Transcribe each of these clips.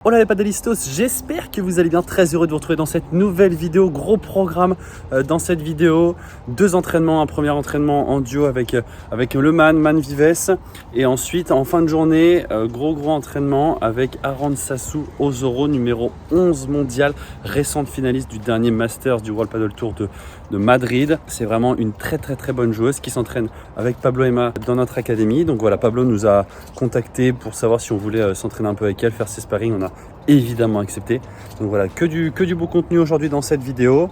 Hola les paddleistos, j'espère que vous allez bien, très heureux de vous retrouver dans cette nouvelle vidéo, gros programme dans cette vidéo, deux entraînements, un premier entraînement en duo avec le Man Vives et ensuite en fin de journée, gros entraînement avec Arantxa Sasu Osoro, numéro 11 mondial, récente finaliste du dernier Masters du World Padel Tour de Madrid. C'est vraiment une très bonne joueuse qui s'entraîne avec Pablo Emma dans notre académie. Donc voilà, Pablo nous a contacté pour savoir si on voulait s'entraîner un peu avec elle, faire ses sparring. On a évidemment accepté. Donc voilà, que du beau contenu aujourd'hui dans cette vidéo.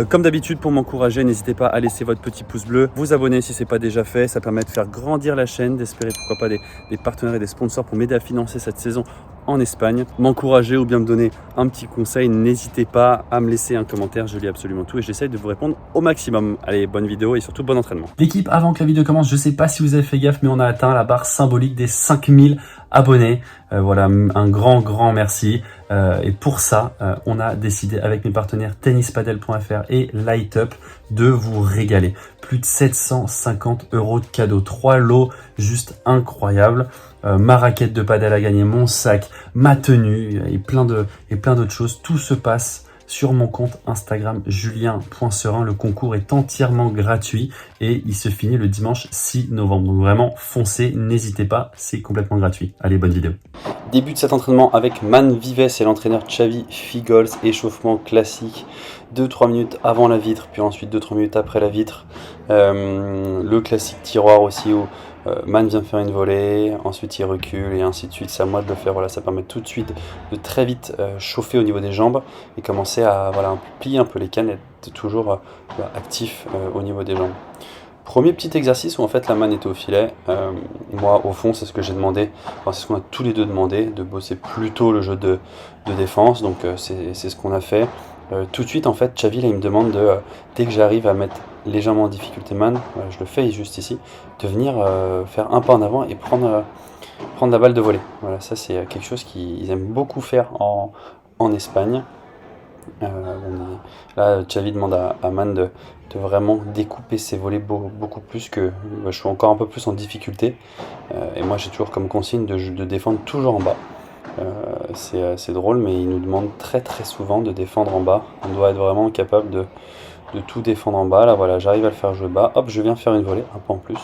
Comme d'habitude, pour m'encourager, n'hésitez pas à laisser votre petit pouce bleu, vous abonner si ce n'est pas déjà fait. Ça permet de faire grandir la chaîne, d'espérer pourquoi pas des partenaires et des sponsors pour m'aider à financer cette saison en Espagne. M'encourager ou bien me donner un petit conseil, n'hésitez pas à me laisser un commentaire, je lis absolument tout et j'essaie de vous répondre au maximum. Allez, bonne vidéo et surtout bon entraînement. L'équipe, avant que la vidéo commence, je sais pas si vous avez fait gaffe, mais on a atteint la barre symbolique des 5000 abonnés. Voilà, un grand merci. Et pour ça, on a décidé avec mes partenaires tennispadel.fr et Lightup de vous régaler. Plus de 750 € de cadeaux, 3 lots juste incroyables. Ma raquette de padel à gagner, mon sac, ma tenue et plein d'autres choses. Tout se passe sur mon compte Instagram julien.serein. Le concours est entièrement gratuit et il se finit le dimanche 6 novembre. Donc vraiment, foncez, n'hésitez pas, c'est complètement gratuit. Allez, bonne vidéo. Début de cet entraînement avec Man Vives et l'entraîneur Xavi Figols. Échauffement classique, 2-3 minutes avant la vitre, puis ensuite 2-3 minutes après la vitre. Le classique tiroir aussi où Man vient faire une volée, ensuite il recule et ainsi de suite. C'est à moi de le faire. Voilà, ça permet tout de suite de très vite chauffer au niveau des jambes et commencer à plier un peu les cannes et être toujours actif au niveau des jambes. Premier petit exercice où en fait la Man était au filet. Moi au fond c'est ce que j'ai demandé, c'est ce qu'on a tous les deux demandé, de bosser plutôt le jeu de défense. Donc c'est ce qu'on a fait. Tout de suite en fait Xavi là, il me demande dès que j'arrive à mettre légèrement en difficulté Man, je le fais juste ici, de venir faire un pas en avant et prendre la balle de volée. Voilà, ça c'est quelque chose qu'ils aiment beaucoup faire en Espagne. Là Xavi demande à Man de vraiment découper ses volées beaucoup plus que je suis encore un peu plus en difficulté et moi j'ai toujours comme consigne de défendre toujours en bas. C'est drôle, mais il nous demande très souvent de défendre en bas. On doit être vraiment capable de tout défendre en bas. Là voilà, j'arrive à le faire jouer bas, hop, je viens faire une volée, un peu en plus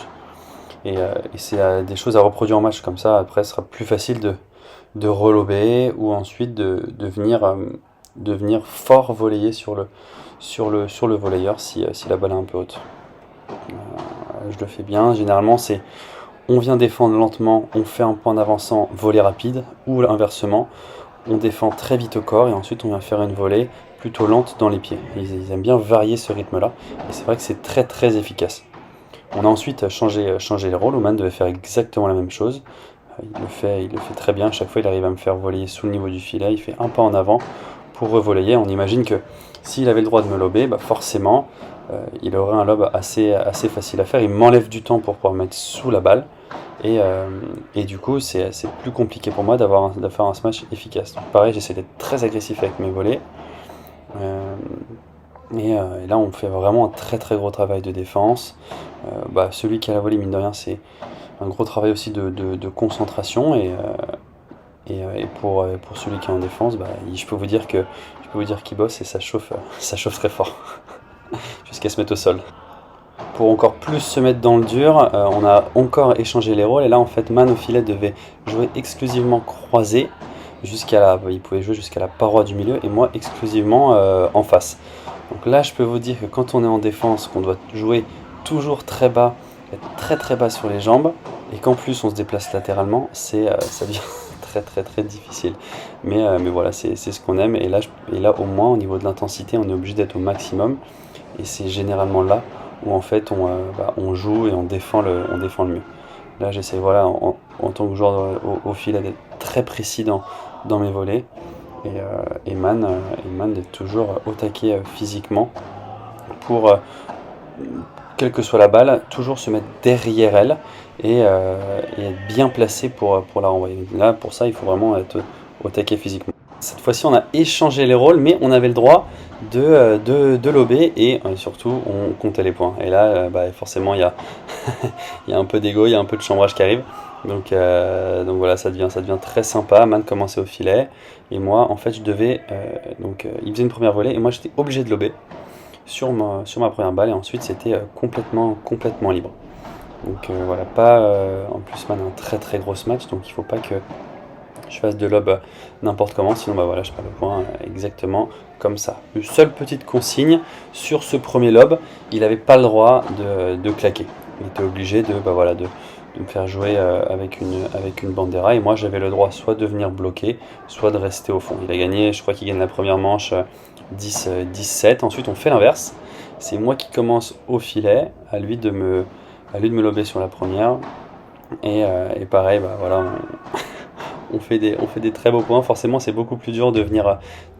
et c'est des choses à reproduire en match. Comme ça après ce sera plus facile de relober ou ensuite de venir fort volleyé sur le volleyeur si la balle est un peu haute. Je le fais bien. Généralement c'est on vient défendre lentement, on fait un pas en avançant, volée rapide, ou inversement, on défend très vite au corps et ensuite on vient faire une volée plutôt lente dans les pieds. Ils aiment bien varier ce rythme-là et c'est vrai que c'est très efficace. On a ensuite changé les rôles. Oman devait faire exactement la même chose. Il le fait très bien. À chaque fois, il arrive à me faire voler sous le niveau du filet. Il fait un pas en avant pour revoler. On imagine que s'il avait le droit de me lober, forcément, il aurait un lob assez facile à faire. Il m'enlève du temps pour pouvoir mettre sous la balle. Et du coup, c'est plus compliqué pour moi de faire un smash efficace. Donc pareil, j'essaie d'être très agressif avec mes volets. Et là, on fait vraiment un très gros travail de défense. Celui qui a la volée, mine de rien, c'est un gros travail aussi de concentration. Et pour celui qui est en défense, je peux vous dire qu'il bosse et ça chauffe très fort jusqu'à se mettre au sol. Pour encore plus se mettre dans le dur, on a encore échangé les rôles et là en fait Man au filet devait jouer exclusivement croisé il pouvait jouer jusqu'à la paroi du milieu et moi exclusivement en face. Donc là je peux vous dire que quand on est en défense, qu'on doit jouer toujours très bas, être très bas sur les jambes et qu'en plus on se déplace latéralement, ça devient très difficile. Mais voilà, c'est ce qu'on aime et là au moins au niveau de l'intensité on est obligé d'être au maximum et c'est généralement là où en fait on joue et on défend le mieux. Là j'essaie en tant que joueur au filet d'être très précis dans mes volets et Man d'être toujours au taquet physiquement pour quelle que soit la balle, toujours se mettre derrière elle et être bien placé pour la renvoyer. Là pour ça il faut vraiment être au taquet physiquement. Cette fois-ci on a échangé les rôles mais on avait le droit de lober et surtout on comptait les points. Et là forcément il y a un peu d'ego, il y a un peu de chambrage qui arrive. Donc voilà, ça devient très sympa. Man commençait au filet. Et moi, en fait, je devais. Il faisait une première volée et moi, j'étais obligé de lober sur ma première balle. Et ensuite, c'était complètement libre. Donc voilà, pas. En plus, Man a un très très gros match. Donc il faut pas que je fasse de lob n'importe comment. Sinon, bah voilà, je perds le point exactement comme ça. Une seule petite consigne sur ce premier lob, il n'avait pas le droit de claquer. Il était obligé de me faire jouer avec une bandera et moi j'avais le droit soit de venir bloquer, soit de rester au fond. Il a gagné, je crois qu'il gagne la première manche 10-7. Ensuite on fait l'inverse. C'est moi qui commence au filet, à lui de me lober sur la première. Et pareil, bah voilà, on fait des très beaux points. Forcément c'est beaucoup plus dur de venir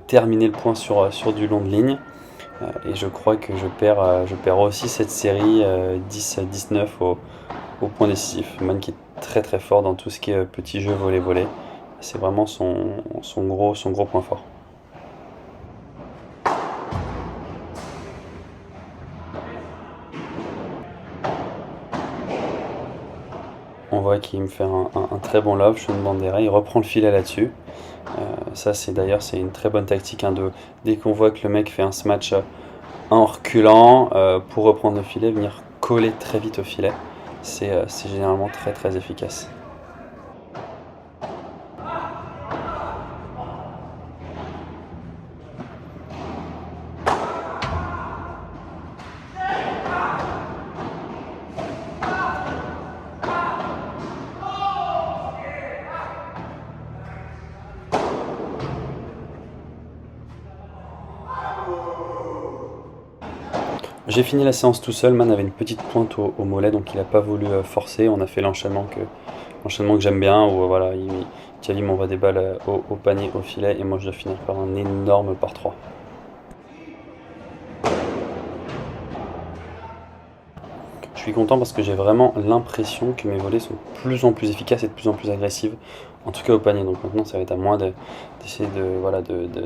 terminer le point sur du long de ligne. Et je crois que je perds aussi cette série 10-19 au point décisif. Man qui est très très fort dans tout ce qui est petit jeu volley. C'est vraiment son gros point fort. On voit qu'il me fait un très bon lob, je fais une bandera, il reprend le filet là-dessus. Ça c'est une très bonne tactique dès qu'on voit que le mec fait un smash en reculant pour reprendre le filet, venir coller très vite au filet. C'est généralement très très efficace. J'ai fini la séance tout seul. Man avait une petite pointe au mollet, donc il n'a pas voulu forcer. On a fait l'enchaînement que j'aime bien, où voilà, Xavi m'envoie des balles au panier, au filet, et moi je dois finir par un énorme par 3. Je suis content parce que j'ai vraiment l'impression que mes volées sont de plus en plus efficaces et de plus en plus agressives, en tout cas au panier. Donc maintenant ça va être à moi d'essayer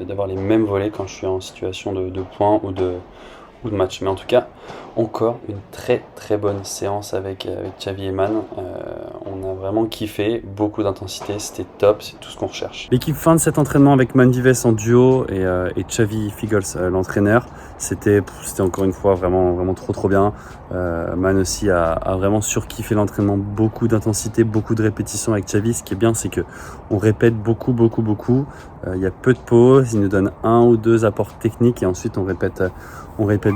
d'avoir les mêmes volées quand je suis en situation de point ou de match. Mais en tout cas, encore une très très bonne séance avec Xavi et Man. On a vraiment kiffé, beaucoup d'intensité, c'était top, c'est tout ce qu'on recherche. L'équipe fin de cet entraînement avec Man Vives en duo et Xavi Figels, l'entraîneur, c'était encore une fois vraiment trop bien. Man aussi a vraiment surkiffé l'entraînement, beaucoup d'intensité, beaucoup de répétitions avec Xavi. Ce qui est bien, c'est que on répète beaucoup. Il y a peu de pauses, il nous donne 1 ou 2 apports techniques et ensuite on répète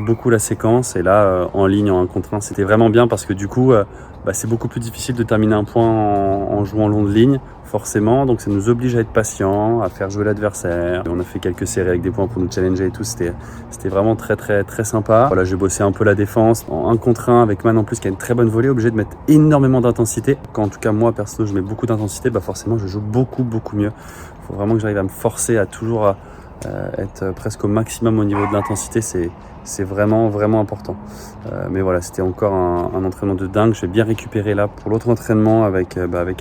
beaucoup la séquence. Et là, en ligne, en 1 contre 1, c'était vraiment bien parce que du coup, c'est beaucoup plus difficile de terminer un point en jouant long de ligne, forcément. Donc ça nous oblige à être patient, à faire jouer l'adversaire. On a fait quelques séries avec des points pour nous challenger et tout. C'était vraiment très très très sympa. Voilà, j'ai bossé un peu la défense en 1 contre 1 avec Man en plus qui a une très bonne volée, obligé de mettre énormément d'intensité. Quand en tout cas moi perso je mets beaucoup d'intensité, forcément je joue beaucoup mieux. Il faut vraiment que j'arrive à me forcer à toujours être presque au maximum au niveau de l'intensité. C'est vraiment important. Mais voilà, c'était encore un entraînement de dingue. Je vais bien récupérer là pour l'autre entraînement avec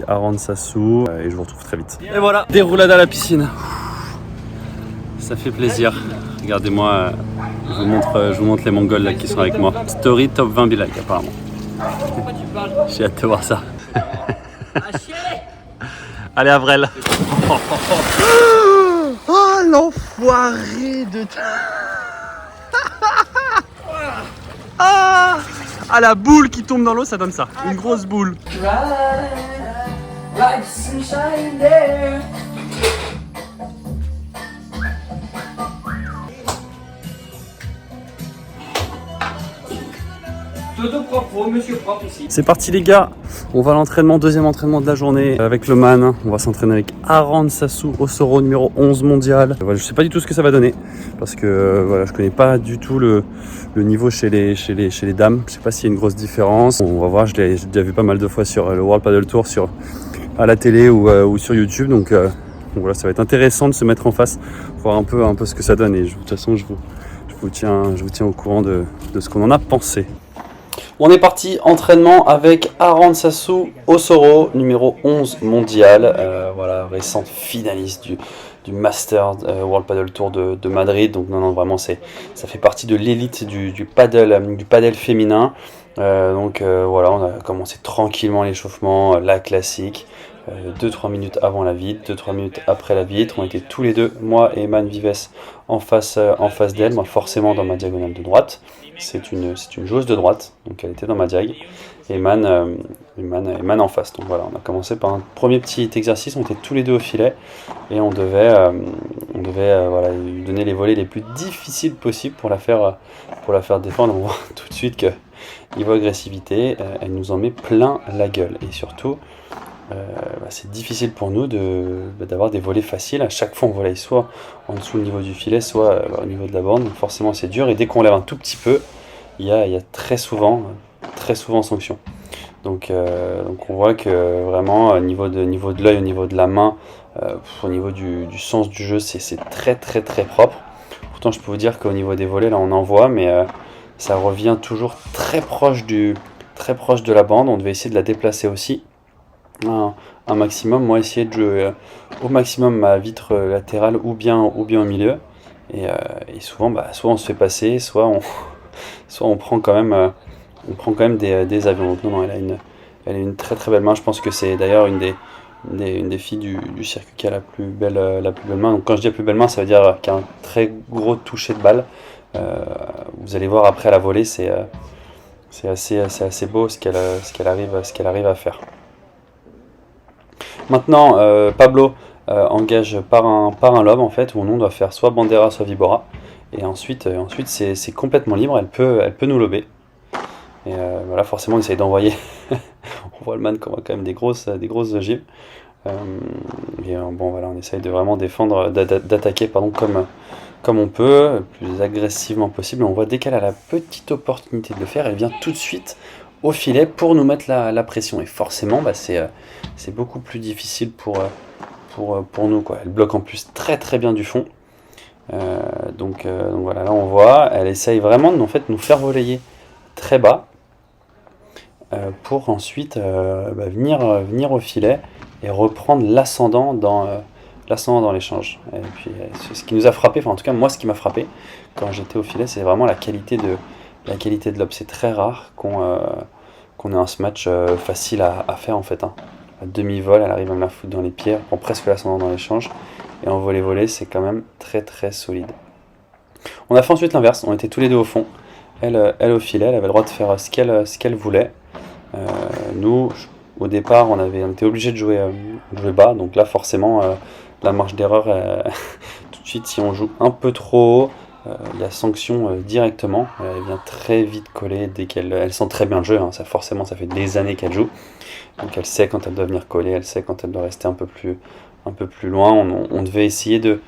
Aaron Sassou et je vous retrouve très vite. Et voilà, déroulade à la piscine. Ça fait plaisir. Regardez-moi, je vous montre les Mongols là, qui sont avec moi. Story top 20 Bilal apparemment. J'ai hâte de voir ça. Allez Avrel. Oh l'enfoiré de Ah, la boule qui tombe dans l'eau, ça donne ça. Une grosse boule. C'est parti les gars, on va à l'entraînement, deuxième entraînement de la journée avec le Man. On va s'entraîner avec Aaron Sassou Osoro, numéro 11 mondial. Voilà, je sais pas du tout ce que ça va donner parce que voilà, je connais pas du tout le niveau chez les dames. Je sais pas s'il y a une grosse différence. On va voir, j'ai déjà vu pas mal de fois sur le World Padel Tour à la télé ou sur YouTube. Donc voilà, ça va être intéressant de se mettre en face, voir un peu ce que ça donne. Et de toute façon, je vous tiens au courant de ce qu'on en a pensé. On est parti, entraînement avec Aaron Sassou Osoro, numéro 11 mondial, voilà, récente finaliste du Masters World Padel Tour de Madrid. Donc non, vraiment, ça fait partie de l'élite du paddle féminin. Voilà, on a commencé tranquillement l'échauffement, la classique. 2-3 minutes avant la vitre, 2-3 minutes après la vitre. On était tous les deux, moi et Eman Vives, en face d'elle, moi forcément dans ma diagonale de droite. C'est une joueuse de droite, donc elle était dans ma diag. Et Eman en face. Donc voilà, on a commencé par un premier petit exercice, on était tous les deux au filet et on devait voilà, lui donner les volets les plus difficiles possibles pour la faire défendre. On voit tout de suite que niveau agressivité, elle nous en met plein la gueule. Et surtout, c'est difficile pour nous d'avoir des volets faciles. À chaque fois, on volaille soit en dessous le niveau du filet, soit au niveau de la borne. Donc forcément, c'est dur. Et dès qu'on lève un tout petit peu, il y a très souvent sanction. Donc on voit que vraiment, au niveau de l'œil, au niveau de la main, au niveau du sens du jeu, c'est très très très propre. Pourtant, je peux vous dire qu'au niveau des volets, là, on en voit, mais ça revient toujours très proche de la bande. On devait essayer de la déplacer aussi un maximum. Moi, essayer de jouer au maximum ma vitre latérale ou bien au milieu. Et souvent, soit on se fait passer, soit on prend quand même, des avions. Donc non, elle a une très très belle main. Je pense que c'est d'ailleurs une des filles du circuit qui a la plus belle main. Donc quand je dis la plus belle main, ça veut dire qu'elle a un très gros toucher de balle. Vous allez voir après à la volée, c'est assez beau ce qu'elle arrive à faire. Maintenant, Pablo engage par un lob en fait, où on doit faire soit Bandera, soit Vibora. Et ensuite c'est complètement libre, elle peut nous lober. Et voilà, forcément, on essaye d'envoyer. On voit le man qui envoie quand même des grosses ogives. Bon, voilà, on essaye de vraiment défendre, d'attaquer comme on peut, le plus agressivement possible. On voit dès qu'elle a la petite opportunité de le faire, elle vient tout de suite au filet pour nous mettre la pression. Et forcément, c'est beaucoup plus difficile pour nous, quoi. Elle bloque en plus très très bien du fond. Donc voilà, là on voit, elle essaye vraiment de nous faire voler très bas pour ensuite venir au filet et reprendre l'ascendant dans l'échange. Et puis ce qui nous a frappé, enfin en tout cas moi ce qui m'a frappé quand j'étais au filet, c'est vraiment la qualité de lob. C'est très rare qu'on ait un smash facile à faire en fait. À demi-vol, elle arrive à me la foutre dans les pieds, elle prend presque l'ascendant dans l'échange. Et en volley, c'est quand même très très solide. On a fait ensuite l'inverse, on était tous les deux au fond. Elle au filet, elle avait le droit de faire ce qu'elle voulait. Nous, au départ, on était obligé de jouer bas, donc là forcément la marge d'erreur, tout de suite si on joue un peu trop haut, il y a sanction directement. Elle vient très vite coller dès elle sent très bien le jeu, ça fait des années qu'elle joue, donc elle sait quand elle doit venir coller, elle sait quand elle doit rester un peu plus loin. On devait essayer de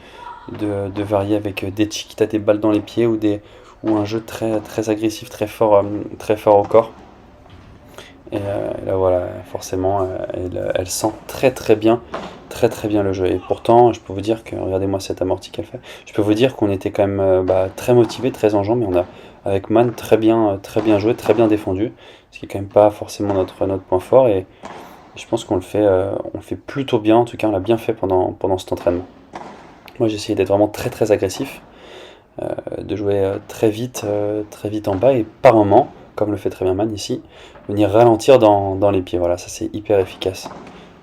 varier avec des chiquitas, des balles dans les pieds ou un jeu très, très agressif, très fort au corps. Et là voilà, forcément, elle sent très très bien le jeu. Et pourtant, je peux vous dire que, regardez-moi cette amortie qu'elle fait. Je peux vous dire qu'on était quand même très motivé, très en jambes, mais on a avec Man très bien joué, très bien défendu, ce qui est quand même pas forcément notre point fort. Et je pense qu'on le fait plutôt bien. En tout cas, on l'a bien fait pendant cet entraînement. Moi, j'ai essayé d'être vraiment très très agressif, de jouer très vite en bas et par moment, comme le fait très bien Man ici, venir ralentir dans les pieds. Voilà, ça c'est hyper efficace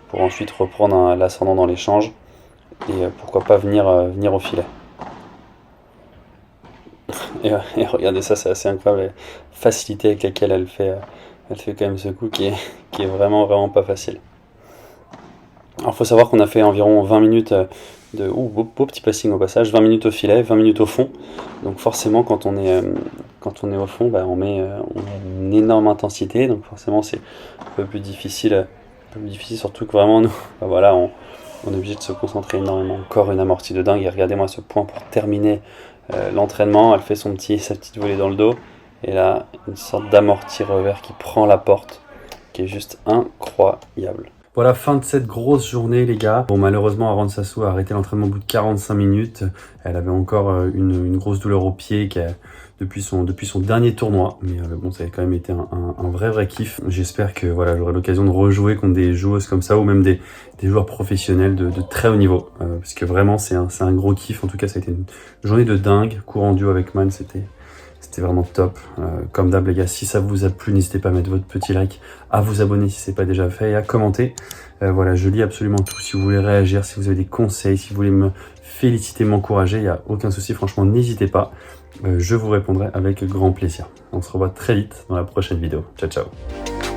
pour ensuite reprendre l'ascendant dans l'échange et pourquoi pas venir au filet. Et regardez ça, c'est assez incroyable la facilité avec laquelle elle fait quand même ce coup qui est vraiment vraiment pas facile. Alors faut savoir qu'on a fait environ 20 minutes beau petit passing au passage, 20 minutes au filet, 20 minutes au fond. Donc forcément quand on est au fond, on met une énorme intensité, donc forcément c'est un peu plus difficile, surtout que vraiment nous, voilà, on est obligé de se concentrer énormément. Encore une amortie de dingue, et regardez-moi ce point pour terminer l'entraînement. Elle fait sa petite volée dans le dos, et là une sorte d'amorti revers qui prend la porte, qui est juste incroyable. Voilà, fin de cette grosse journée les gars. Bon, malheureusement Aron Sassou a arrêté l'entraînement au bout de 45 minutes. Elle avait encore une grosse douleur au pied depuis son dernier tournoi. Mais bon, ça a quand même été un vrai kiff. J'espère que voilà, j'aurai l'occasion de rejouer contre des joueuses comme ça ou même des joueurs professionnels de très haut niveau. Parce que vraiment c'est un gros kiff. En tout cas, ça a été une journée de dingue. Cours en duo avec Man, c'était C'était vraiment top. Comme d'hab les gars, si ça vous a plu, n'hésitez pas à mettre votre petit like, à vous abonner si ce n'est pas déjà fait et à commenter. Voilà, je lis absolument tout. Si vous voulez réagir, si vous avez des conseils, si vous voulez me féliciter, m'encourager, il n'y a aucun souci. Franchement, n'hésitez pas. Je vous répondrai avec grand plaisir. On se revoit très vite dans la prochaine vidéo. Ciao, ciao.